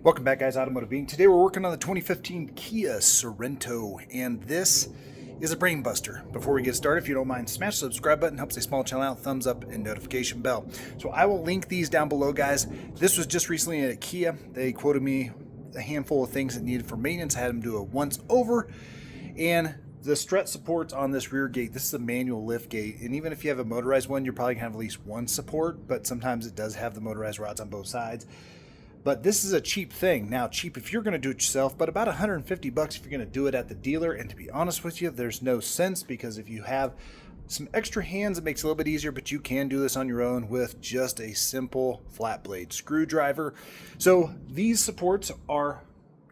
Welcome back, guys. Automotive Being. Today we're working on the 2015 Kia Sorento, and this is a brain buster. Before we get started, if you don't mind, smash the subscribe button, helps a small channel out, thumbs up, and notification bell. So I will link these down below, guys. This was just recently at Kia. They quoted me a handful of things that needed for maintenance. I had them do it once over, and the strut supports on this rear gate. This is a manual lift gate, and even if you have a motorized one, you're probably gonna have at least one support, but sometimes it does have the motorized rods on both sides. But this is a cheap thing. Now, cheap if you're going to do it yourself, but about 150 bucks if you're going to do it at the dealer. And to be honest with you, there's no sense, because if you have some extra hands, it makes it a little bit easier, but you can do this on your own with just a simple flat blade screwdriver. So these supports are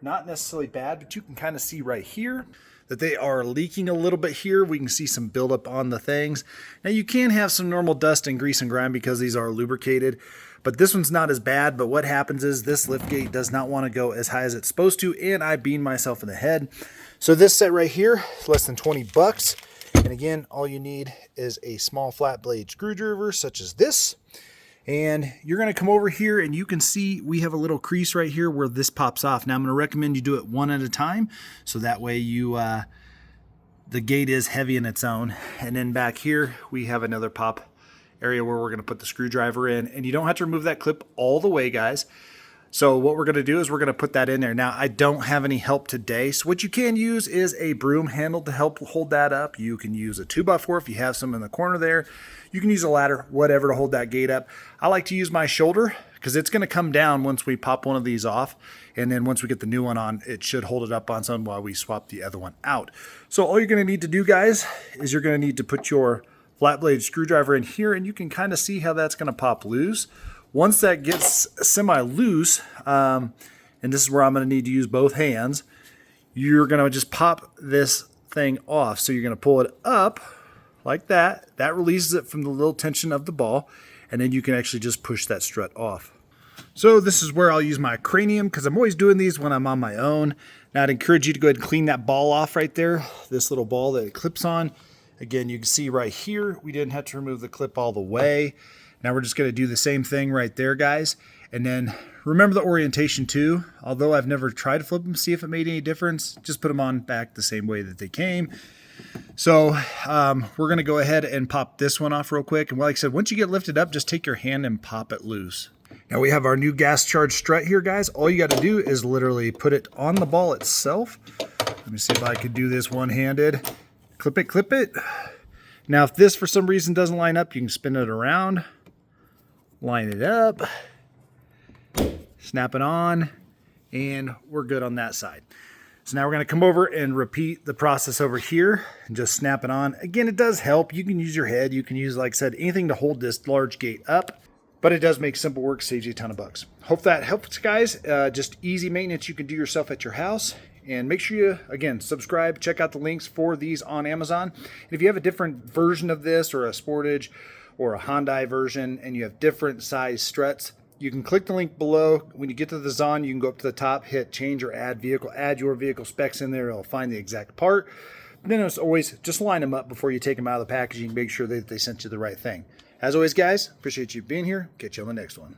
not necessarily bad, but you can kind of see right here that they are leaking a little bit here. We can see some buildup on the things. Now you can have some normal dust and grease and grime because these are lubricated, but this one's not as bad. But what happens is this lift gate does not want to go as high as it's supposed to, and I beamed myself in the head. So this set right here is less than 20 bucks. And again, all you need is a small flat blade screwdriver such as this. And you're going to come over here and you can see we have a little crease right here where this pops off. Now I'm going to recommend you do it one at a time, so that way you the gate is heavy in its own. And then back here we have another pop area where we're going to put the screwdriver in, and you don't have to remove that clip all the way, guys. So what we're going to do is we're going to put that in there. Now I don't have any help today, so what you can use is a broom handle to help hold that up. You can use a 2x4 if you have some in the corner there. You can use a ladder, whatever, to hold that gate up. I like to use my shoulder because it's going to come down once we pop one of these off, and then once we get the new one on, it should hold it up on something while we swap the other one out. So all you're going to need to do, guys, is you're going to need to put your flat blade screwdriver in here, and you can kind of see how that's going to pop loose. Once that gets semi-loose, and this is where I'm going to need to use both hands, you're going to just pop this thing off. So you're going to pull it up like that. That releases it from the little tension of the ball, and then you can actually just push that strut off. So this is where I'll use my cranium, because I'm always doing these when I'm on my own. Now I'd encourage you to go ahead and clean that ball off right there, this little ball that it clips on. Again, you can see right here, we didn't have to remove the clip all the way. Now we're just going to do the same thing right there, guys. And then remember the orientation too. Although I've never tried to flip them, see if it made any difference. Just put them on back the same way that they came. So we're going to go ahead and pop this one off real quick. And like I said, once you get lifted up, just take your hand and pop it loose. Now we have our new gas charged strut here, guys. All you got to do is literally put it on the ball itself. Let me see if I could do this one-handed. Clip it, clip it. Now if this for some reason doesn't line up, you can spin it around. Line it up, snap it on, and we're good on that side. So now we're going to come over and repeat the process over here and just snap it on. Again, it does help. You can use your head. You can use, like I said, anything to hold this large gate up, but it does make simple work, saves you a ton of bucks. Hope that helps, guys. Just easy maintenance you can do yourself at your house. And make sure you, again, subscribe. Check out the links for these on Amazon. And if you have a different version of this, or a Sportage, or a Hyundai version, and you have different size struts, you can click the link below. When you get to the Zon, you can go up to the top, hit change or add vehicle, add your vehicle specs in there. It'll find the exact part. Then it's always just line them up before you take them out of the packaging. Make sure that they sent you the right thing. As always, guys, appreciate you being here. Catch you on the next one.